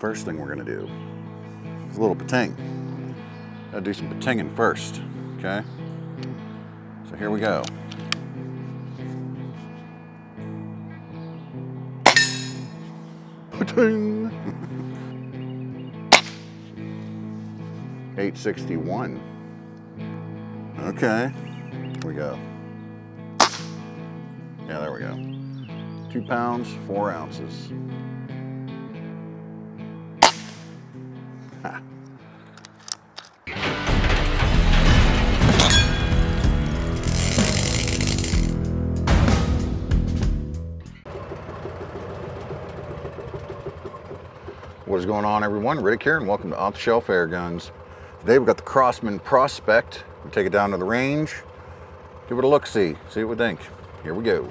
first thing we're gonna do is a little pating. Gotta do some patinging first, okay? So here we go. Pating! 861. Okay, here we go. Yeah, there we go. 2 pounds, 4 ounces. Ha. What is going on, everyone? Riddick here, and welcome to Off the Shelf Air Guns. Today we've got the Crosman Prospect. We'll take it down to the range, give it a look-see, see what we think. Here we go.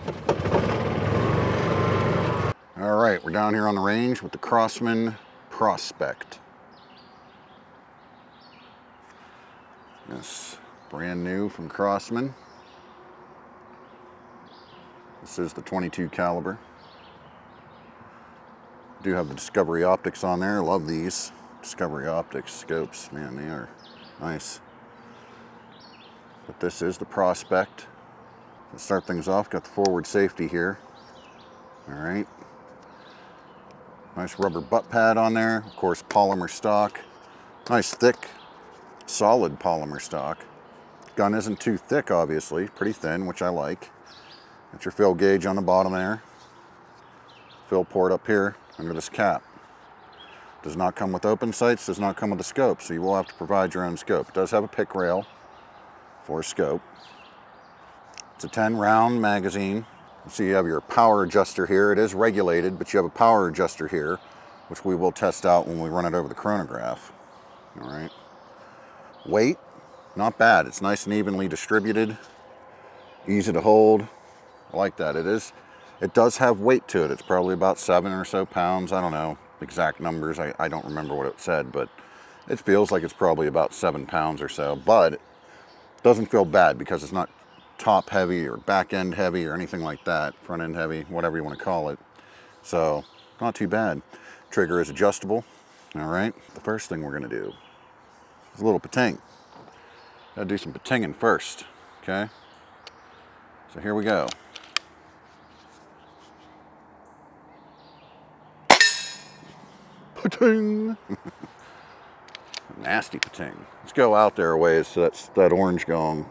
All right, we're down here on the range with the Crosman Prospect. Yes, brand new from Crosman. This is the .22 caliber. Do have the Discovery Optics on there. Love these Discovery Optics scopes. Man, they are nice. But this is the Prospect. Let's start things off. Got the forward safety here. All right. Nice rubber butt pad on there. Of course, polymer stock. Nice thick, solid polymer stock. Gun isn't too thick, obviously. Pretty thin, which I like. Got your fill gauge on the bottom there. Fill port up here under this cap. Does not come with open sights, does not come with a scope, so you will have to provide your own scope. It does have a pick rail for a scope. It's a 10 round magazine. So you have your power adjuster here. It is regulated, but you have a power adjuster here, which we will test out when we run it over the chronograph. All right. Weight, not bad. It's nice and evenly distributed, easy to hold. I like that. It does have weight to it. It's probably about 7 or so pounds. I don't know exact numbers. I don't remember what it said, but it feels like it's probably about 7 pounds or so, but it doesn't feel bad because it's not top heavy or back end heavy or anything like that. Front end heavy, whatever you want to call it. So not too bad. Trigger is adjustable. All right. The first thing we're going to do is a little pating. Got to do some patinging first. Okay. So here we go. Pating. Nasty pating. Let's go out there a ways so that's that orange going.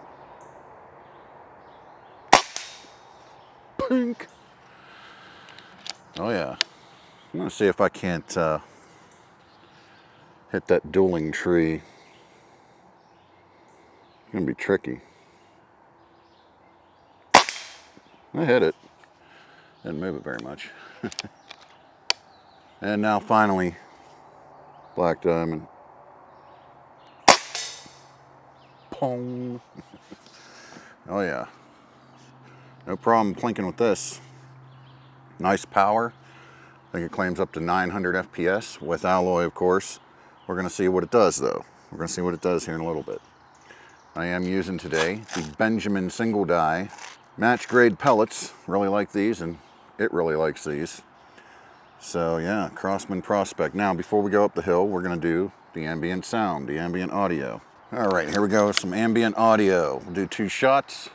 Pink. Oh yeah. I'm gonna see if I can't hit that dueling tree. It's gonna be tricky. I hit it. Didn't move it very much. And now finally, black diamond. Pong. Oh yeah. No problem plinking with this. Nice power. I think it claims up to 900 FPS with alloy, of course. We're gonna see what it does though. We're gonna see what it does here in a little bit. I am using today the Benjamin single die match grade pellets. Really like these, and it really likes these. So yeah, Crosman Prospect. Now, before we go up the hill, we're gonna do the ambient sound, the ambient audio. All right, here we go, some ambient audio. We'll do 2 shots,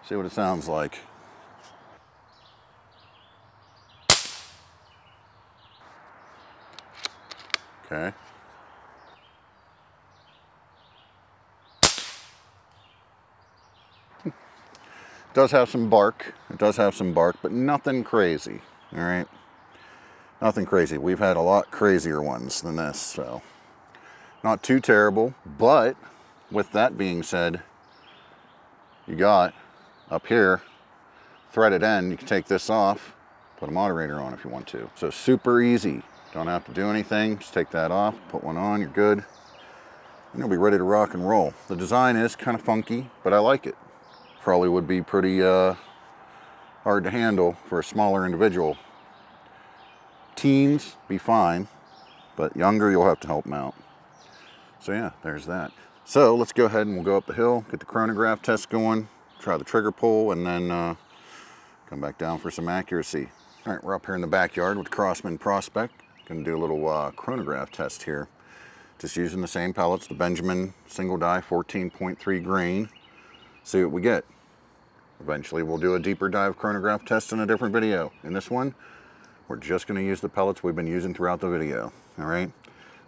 see what it sounds like. Okay. It does have some bark. It does have some bark, but nothing crazy, all right? Nothing crazy. We've had a lot crazier ones than this, so not too terrible. But with that being said, you got up here, threaded end. You can take this off, put a moderator on if you want to. So super easy. Don't have to do anything. Just take that off, put one on, you're good. And you'll be ready to rock and roll. The design is kind of funky, but I like it. Probably would be pretty hard to handle for a smaller individual. Teens, be fine, but younger, you'll have to help them out. So yeah, there's that. So let's go ahead and we'll go up the hill, get the chronograph test going, try the trigger pull, and then come back down for some accuracy. All right, we're up here in the backyard with the Crosman Prospect. Gonna do a little chronograph test here. Just using the same pellets, the Benjamin single die 14.3 grain. See what we get. Eventually we'll do a deeper dive chronograph test in a different video. In this one, we're just gonna use the pellets we've been using throughout the video, all right?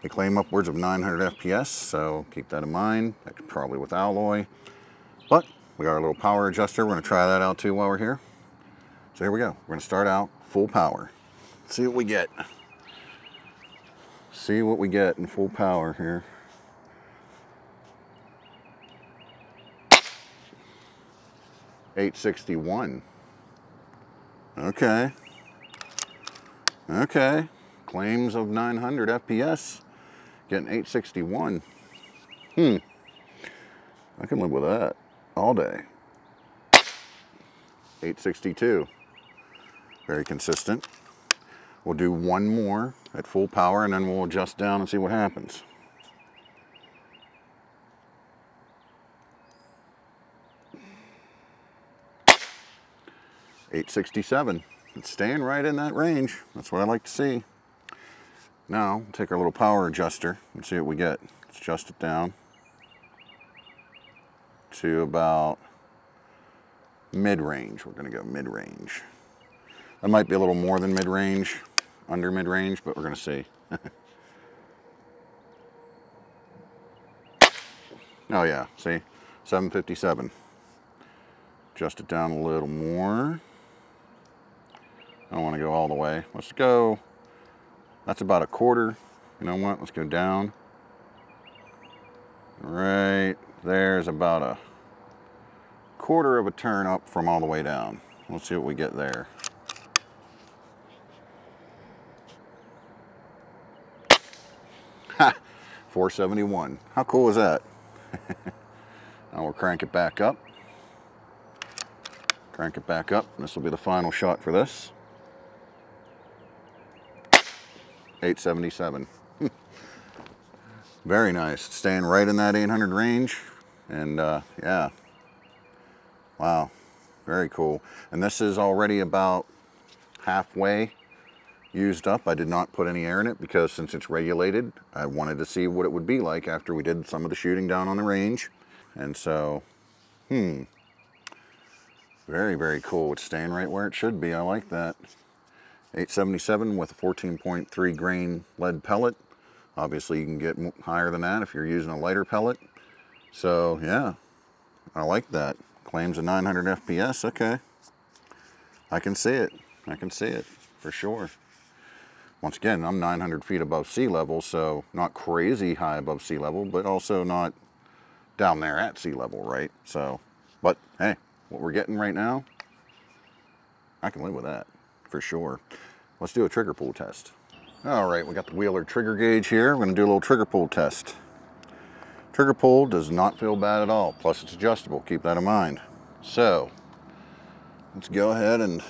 They claim upwards of 900 FPS, so keep that in mind. That's probably with alloy. But we got our little power adjuster. We're gonna try that out too while we're here. So here we go. We're gonna start out full power. See what we get. See what we get in full power here. $861. Okay. Okay. Claims of 900 FPS. Getting 861. I can live with that all day. 862. Very consistent. We'll do one more at full power and then we'll adjust down and see what happens. $867. It's staying right in that range. That's what I like to see. Now, we'll take our little power adjuster and see what we get. Let's adjust it down to about mid-range. We're going to go mid-range. That might be a little more than mid-range, under mid-range, but we're going to see. Oh yeah, see? 757. Adjust it down a little more. I don't want to go all the way. Let's go, that's about a quarter. You know what, let's go down. Right there's about a quarter of a turn up from all the way down. Let's see what we get there. Ha! 471. How cool is that? Now we'll crank it back up. Crank it back up. This will be the final shot for this. 877. Very nice. Staying right in that 800 range. And yeah. Wow. Very cool. And this is already about halfway used up. I did not put any air in it because since it's regulated, I wanted to see what it would be like after we did some of the shooting down on the range. And so, very, very cool. It's staying right where it should be. I like that. 877 with a 14.3 grain lead pellet. Obviously you can get higher than that if you're using a lighter pellet. So yeah, I like that. Claims of 900 FPS, okay. I can see it. I can see it for sure. Once again, I'm 900 feet above sea level, so not crazy high above sea level, but also not down there at sea level, right? So, but hey, what we're getting right now, I can live with that for sure. Let's do a trigger pull test. All right, we got the Wheeler trigger gauge here. We're gonna do a little trigger pull test. Trigger pull does not feel bad at all. Plus it's adjustable, keep that in mind. So, let's go ahead and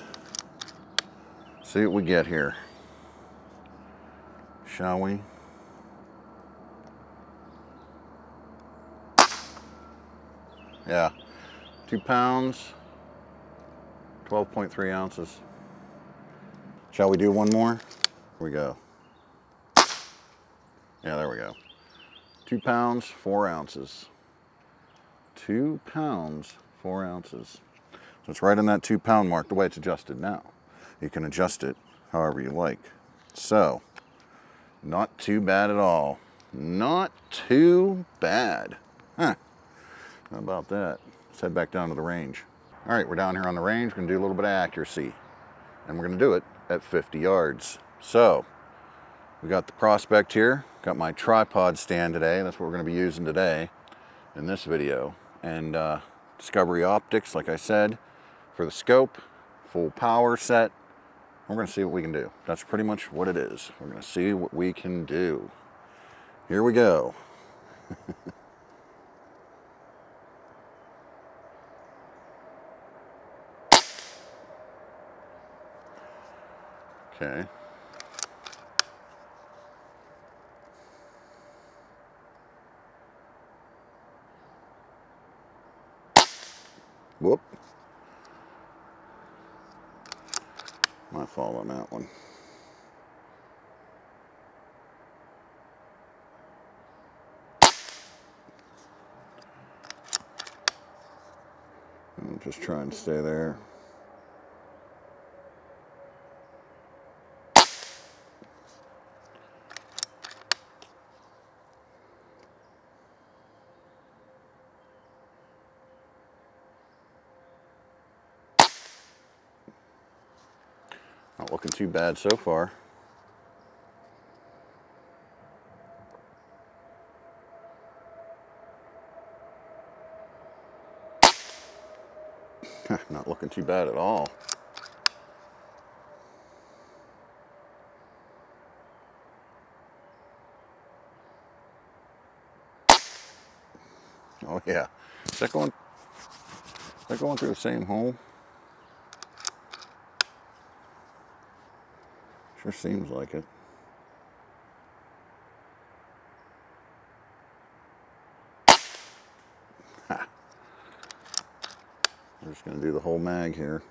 see what we get here. Shall we? Yeah, 2 pounds, 12.3 ounces. Shall we do one more? Here we go. Yeah, there we go. 2 pounds, 4 ounces. 2 pounds, 4 ounces. So it's right in that 2 pound mark, the way it's adjusted now. You can adjust it however you like. So, not too bad at all. Not too bad. Huh. How about that? Let's head back down to the range. All right, we're down here on the range. We're gonna do a little bit of accuracy. And we're gonna do it at 50 yards. So, we got the Prospect here. Got my tripod stand today. That's what we're gonna be using today in this video. And Discovery Optics, like I said, for the scope, full power set. We're gonna see what we can do. That's pretty much what it is. We're gonna see what we can do. Here we go. Okay. Whoop. My fault on that one. Just try and stay there. Not looking too bad so far. Not looking too bad at all. Oh yeah. Is that going through the same hole? Sure seems like it. Ha. We're just going to do the whole mag here.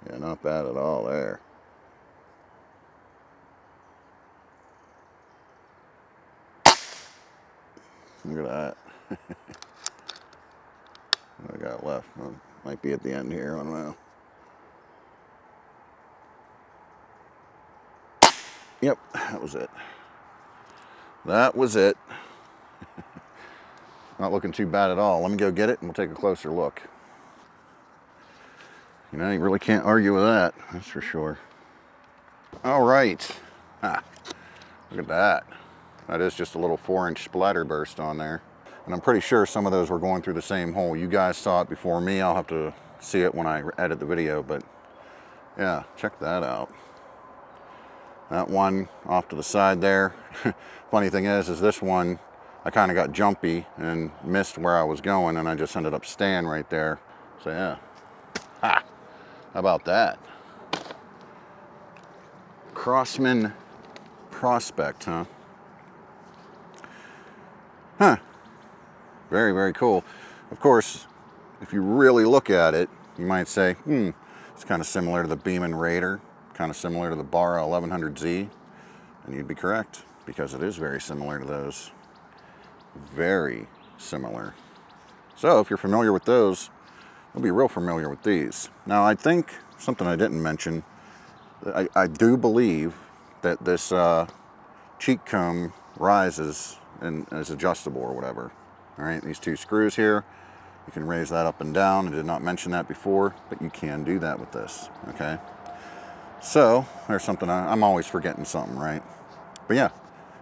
Yeah, not bad at all there. Look at that. What I got left? Well, might be at the end here, I don't know. Yep, that was it. That was it. Not looking too bad at all. Let me go get it and we'll take a closer look. You know, you really can't argue with that, that's for sure. All right. Ah, look at that. That is just a little 4-inch splatter burst on there. And I'm pretty sure some of those were going through the same hole. You guys saw it before me. I'll have to see it when I edit the video, but yeah, check that out. That one off to the side there. Funny thing is this one, I kind of got jumpy and missed where I was going, and I just ended up staying right there. So yeah. Ha! How about that? Crosman Prospect, huh? Huh. Very, very cool. Of course, if you really look at it, you might say, it's kind of similar to the Beeman Raider, kind of similar to the Barra 1100Z, and you'd be correct, because it is very similar to those. Very similar. So if you're familiar with those, you'll be real familiar with these. Now, I think something I didn't mention, I do believe that this cheek comb rises and is adjustable or whatever. All right, these two screws here, you can raise that up and down. I did not mention that before, but you can do that with this, okay? So there's something, I'm always forgetting something, right? But yeah,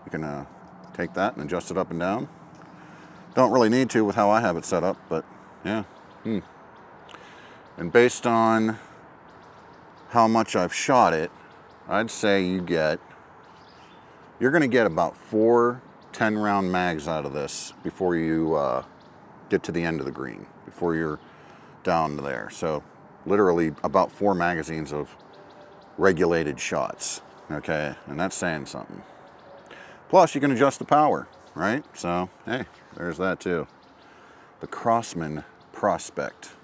you can take that and adjust it up and down. Don't really need to with how I have it set up, but yeah. And based on how much I've shot it, I'd say you're gonna get about 4 10-round mags out of this before you get to the end of the green, before you're down to there. So literally about 4 magazines of regulated shots, okay? And that's saying something. Plus you can adjust the power, right? So, hey, there's that too. The Crosman Prospect.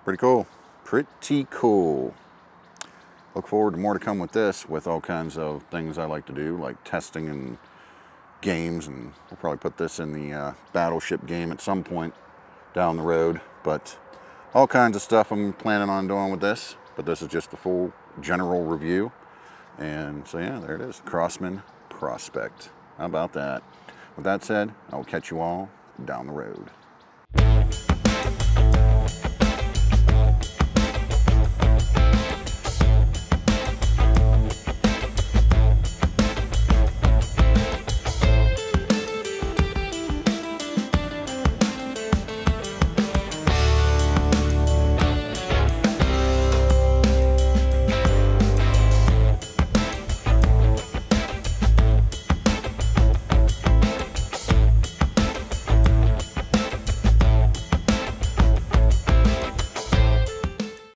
Pretty cool. Pretty cool. Look forward to more to come with this, with all kinds of things I like to do, like testing and games, and we'll probably put this in the Battleship game at some point down the road. But all kinds of stuff I'm planning on doing with this, but this is just the full general review. And so yeah, there it is, Crosman Prospect. How about that? With that said, I'll catch you all down the road.